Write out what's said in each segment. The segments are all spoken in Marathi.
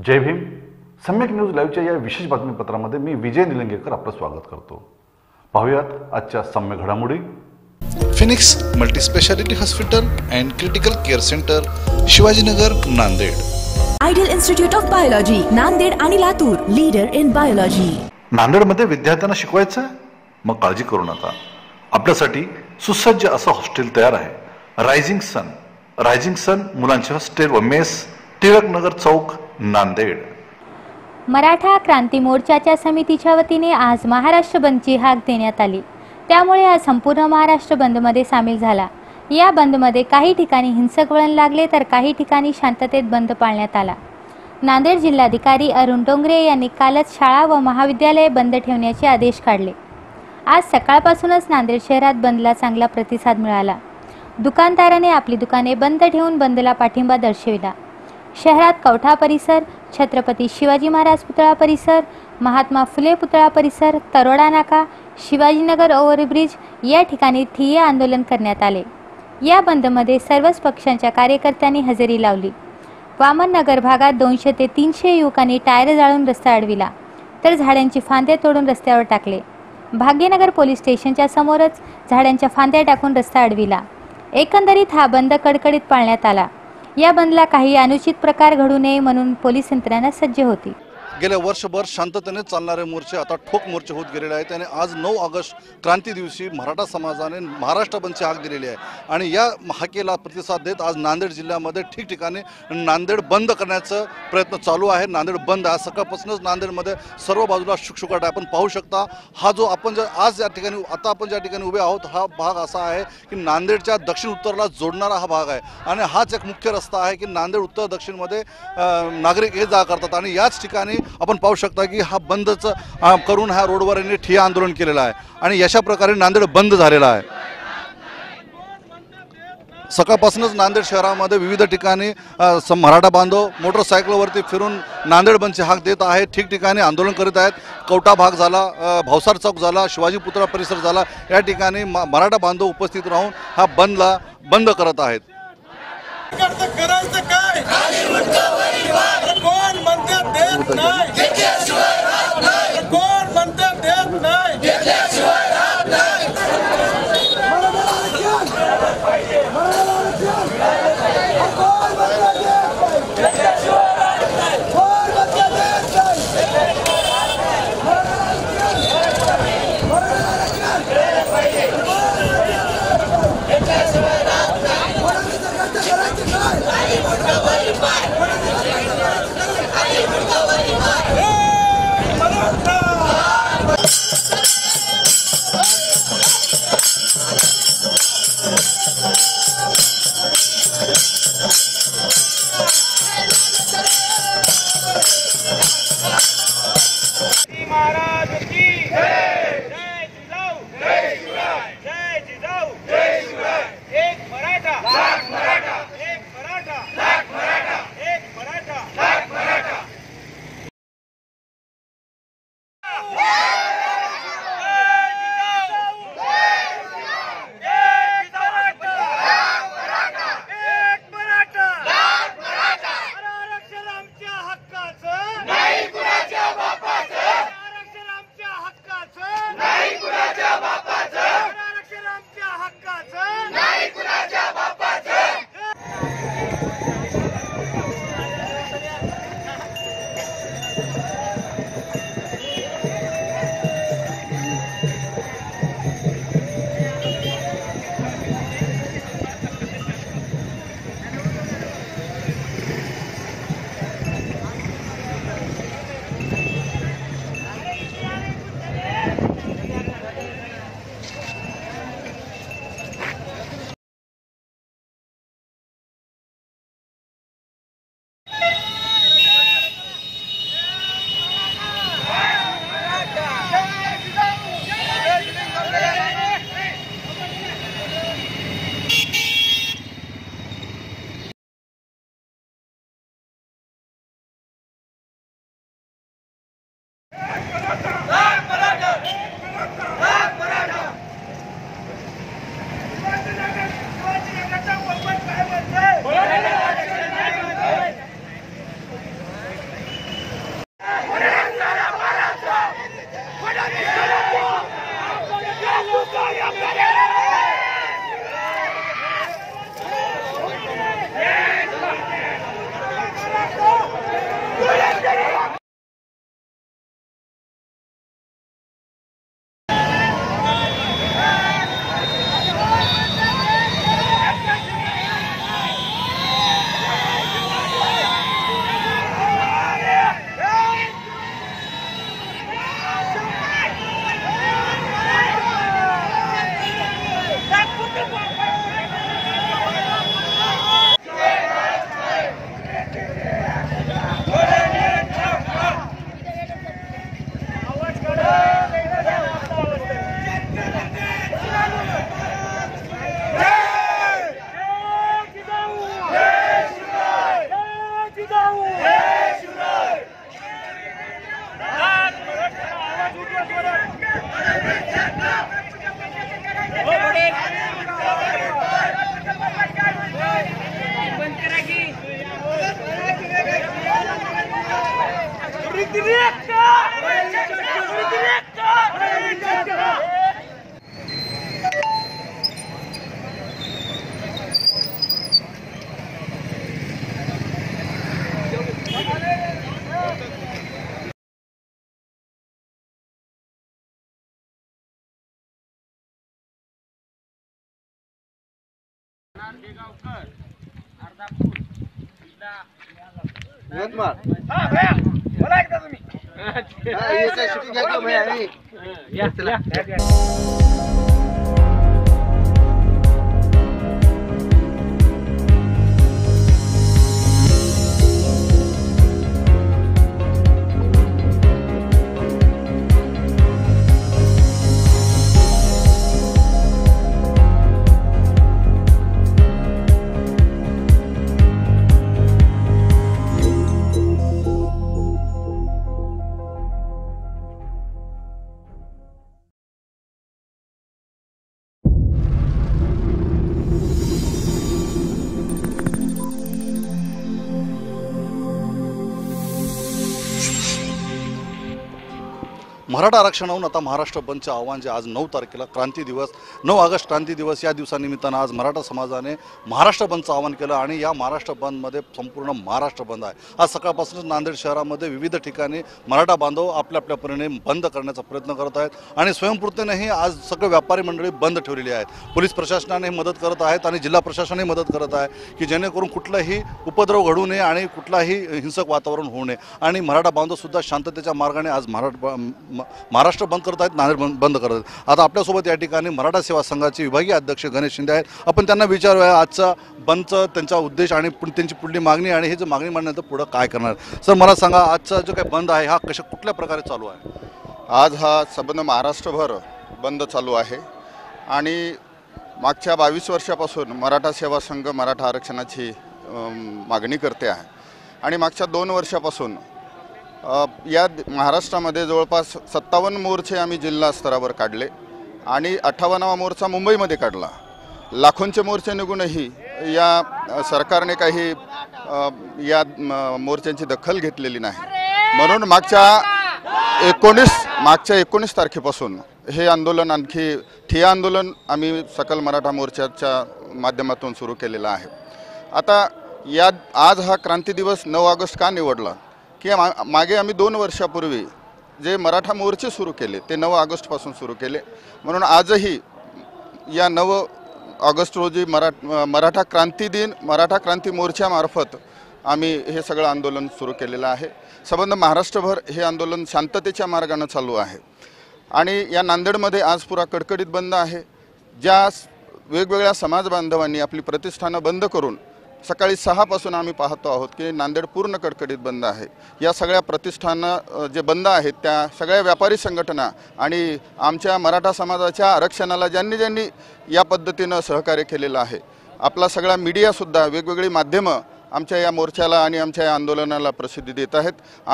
जय भीम. सम्यक न्यूज लाईव्हच्या या विशेष बातमीपत्रामध्ये मी विजय निलंगेकर आपलं स्वागत करतो. पाहूयात आजच्या सम्य घडामोडी. Phoenix multispeciality hospital and critical care centre, Shivajinagar, Nanded. Ideal institute of biology, Nanded आणि लातूर, लीडर इन बायोलॉजी. नांदेडमध्ये विद्यार्थ्यांना शिकवायचं आहे? मग काळजी करू नका. आपल्यासाठी सुसज्ज असं हॉस्टेल तयार आहे. रायझिंग सन मुलांचे हॉस्टेल व मेस, टिळकनगर चौक, नांदेड. मराठा क्रांती मोर्चाच्या समितीच्या वतीने आज महाराष्ट्र बंदची हाक देण्यात आली. त्यामुळे आज संपूर्ण महाराष्ट्र बंदमध्ये सामील झाला. या बंदमध्ये काही ठिकाणी हिंसक वळण लागले तर काही ठिकाणी शांततेत बंद पाळण्यात आला. नांदेड जिल्हाधिकारी अरुण डोंगरे यांनी कालच शाळा व महाविद्यालये बंद ठेवण्याचे आदेश काढले. आज सकाळपासूनच नांदेड शहरात बंदला चांगला प्रतिसाद मिळाला. दुकानदाराने आपली दुकाने बंद ठेवून बंदला पाठिंबा दर्शविला. शहरात कवठा परिसर, छत्रपती शिवाजी महाराज पुतळा परिसर, महात्मा फुले पुतळा परिसर, तरोडा नाका, शिवाजीनगर ओव्हरब्रिज या ठिकाणी ठिय्या आंदोलन करण्यात आले. या बंदमध्ये सर्वच पक्षांच्या कार्यकर्त्यांनी हजेरी लावली. वामननगर भागात 200 ते 300 युवकांनी टायर जाळून रस्ता अडविला तर झाडांची फांद्या तोडून रस्त्यावर टाकले. भाग्यनगर पोलीस स्टेशनच्या समोरच झाडांच्या फांद्या टाकून रस्ता अडविला. एकंदरीत हा बंद कडकडीत पाळण्यात आला. या बंदला काही अनुचित प्रकार घडू नये म्हणून पोलीस यंत्रणा सज्ज होती. गेल्या वर्षभर शांततेने चालणारे मोर्चे आता ठोक मोर्चे होत गेलेले आहेत आणि आज 9 ऑगस्ट क्रांती दिवशी मराठा समाजाने महाराष्ट्र बंदची हाक दिलेली आहे. आणि या हाकेला प्रतिसाद देत आज नांदेड जिल्ह्यामध्ये ठिकठिकाणी नांदेड बंद करण्याचा प्रयत्न चालू आहे. नांदेड बंद आज सकाळपासूनच नांदेडमध्ये सर्व बाजूला शुकशुकाट आहे. आपण पाहू शकता हा जो आपण आज या ठिकाणी आपण ज्या ठिकाणी उभे आहोत हा भाग असा आहे की नांदेडच्या दक्षिण उत्तरला जोडणारा हा भाग आहे आणि हाच एक मुख्य रस्ता आहे की नांदेड उत्तर दक्षिणमध्ये नागरिक ये जा करतात. आणि याच ठिकाणी आपण पाहू शकता की हा बंदच करून ह्या रोडवर यांनी ठिय्या आंदोलन केलेलं आहे आणि अशा प्रकारे नांदेड बंद झालेला आहे. सकाळपासूनच नांदेड शहरामध्ये विविध ठिकाणी मराठा बांधव मोटरसायकलवरती फिरून नांदेड बंदची हाक देत आहेत. ठिकठिकाणी आंदोलन करीत आहेत. कवठा भाग झाला, भावसार चौक झाला, शिवाजी पुतळा परिसर झाला, या ठिकाणी मराठा बांधव उपस्थित राहून हा बंदला बंद करत आहेत. महाराज की जय. जय जिजाऊ, जय शिवराय. जय जिजाऊ, जय शिवराय. एक मराठा, लाख मराठा. एक मराठा, लाख मराठा. एक मराठा, लाख मराठा. बोला एकदा तुम्ही मराठा आरक्षणाहून आता महाराष्ट्र बंदचे आव्हान जे आज 9 तारखेला क्रांती दिवस 9 ऑगस्ट क्रांती दिवस या दिवसानिमित्तानं आज मराठा समाजाने महाराष्ट्र बंदचं आवाहन केलं आणि या महाराष्ट्र बंदमध्ये संपूर्ण महाराष्ट्र बंद आहे। आज सकाळपासूनच नांदेड शहरामध्ये विविध ठिकाणी मराठा बांधव आपल्या आपल्या परीने बंद करण्याचा प्रयत्न करत आहेत आणि स्वयंपूर्तीनेही आज सगळे व्यापारी मंडळी बंद ठेवलेली आहेत। पोलीस प्रशासनाने मदत करत आहेत आणि जिल्हा प्रशासनही मदत करत आहे की जेणेकरून कुठलाही उपद्रव घडू नये आणि कुठलाही हिंसक वातावरण होऊ नये आणि मराठा बांधवसुद्धा शांततेच्या मार्गाने आज महाराष्ट्र बंद करत आहेत, नांदेड बंद करत आहेत। आता आपल्यासोबत या ठिकाणी मराठा सेवा संघाचे विभागीय अध्यक्ष गणेश शिंदे आहेत। आपण त्यांना विचारूया आजचा बंदचा त्यांचा उद्देश आणि त्यांची पुढली मागणी आणि हे जे मागणी मांडल्यानंतर पुढे काय करणार। सर मला सांगा आजचा जो काही बंद आहे हा कुठल्या प्रकारे चालू आहे? आज हा संपूर्ण महाराष्ट्रभर बंद चालू आहे आणि मागच्या 22 वर्षापासून मराठा सेवा संघ मराठा आरक्षणाची मागणी करते आहे आणि मागच्या 2 वर्षापासून या महाराष्ट्रामध्ये जवळपास 57 मोर्चे आम्ही जिल्हा स्तरावर काढले आणि 58वा मोर्चा मुंबईमध्ये काढला। लाखोंचे मोर्चे निघूनही या सरकारने काही या मोर्चांची दखल घेतलेली नाही। म्हणून मागच्या 19 तारखेपासून हे आंदोलन आणखी ठिय्या आंदोलन आम्ही सकल मराठा मोर्चाच्या माध्यमातून सुरू केलेलं आहे। आता आज हा क्रांती दिवस 9 ऑगस्ट का निवडला की मागे आम्ही 2 वर्षापूर्वी जे मराठा मोर्चे सुरू केले ते 9 ऑगस्टपासून सुरू केले। म्हणून आजही या 9 ऑगस्ट रोजी मराठा क्रांती दिन मराठा क्रांती मोर्चामार्फत आम्ही हे सगळं आंदोलन सुरू केलेलं आहे। संबंध महाराष्ट्रभर हे आंदोलन शांततेच्या मार्गाने चालू आहे आणि या नांदेडमध्ये आज पुरा कडकडीत बंद आहे। ज्या वेगवेगळ्या समाज बांधवांनी आपली प्रतिष्ठानं बंद करून सकाळी 6 पासून आम्ही पाहतो आहोत की नांदेड पूर्ण कडकडीत बंद आहे। या सगळ्या प्रतिष्ठानं जे बंद आहेत त्या सगळ्या व्यापारी संघटना आणि आमच्या मराठा समाजाच्या आरक्षणाला ज्यांनी या पद्धतीनं सहकार्य केलेलं आहे, आपला सगळा मीडियासुद्धा वेगवेगळी माध्यमं आमच्या या मोर्चाला आणि आमच्या या आंदोलनाला प्रसिद्धी देत आहेत।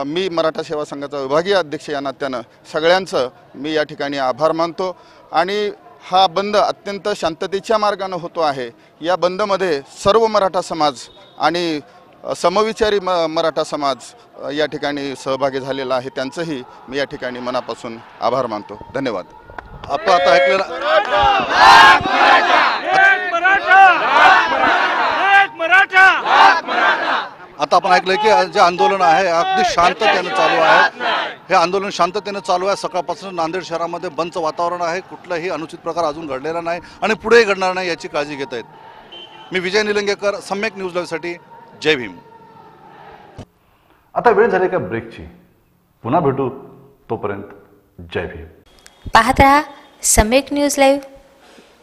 मी मराठा सेवा संघाचा विभागीय अध्यक्ष या नात्यानं सगळ्यांचं मी या ठिकाणी आभार मानतो आणि हा बंद अत्यंत शांततेच्या मार्गाने होतो आहे। या बंदमध्ये सर्व मराठा समाज आणि समविचारी मराठा समाज या ठिकाणी सहभागी झालेला आहे, त्यांचंही मी या ठिकाणी मनापासून आभार मानतो। धन्यवाद। आपण आता ऐकलेला आता आपण ऐकलं की जे आंदोलन आहे अगदी शांततेने चालू आहे। हे आंदोलन शांततेने चालू आहे। सकाळपासून नांदेड शहरामध्ये बंदचं वातावरण आहे। कुठलाही अनुचित प्रकार अजून घडलेला नाही आणि पुढेही घडणार नाही याची काळजी घेत आहेत। मी विजय निलंगेकर, सम्यक न्यूज लाईव्हसाठी जय भीम। आता वेळ झाली का ब्रेकची, पुन्हा भेटू, तोपर्यंत जय भीम। पाहत रहा सम्यक न्यूज लाईव्ह।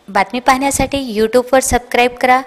बातमी पाहण्यासाठी यूट्यूबवर सबस्क्राईब करा।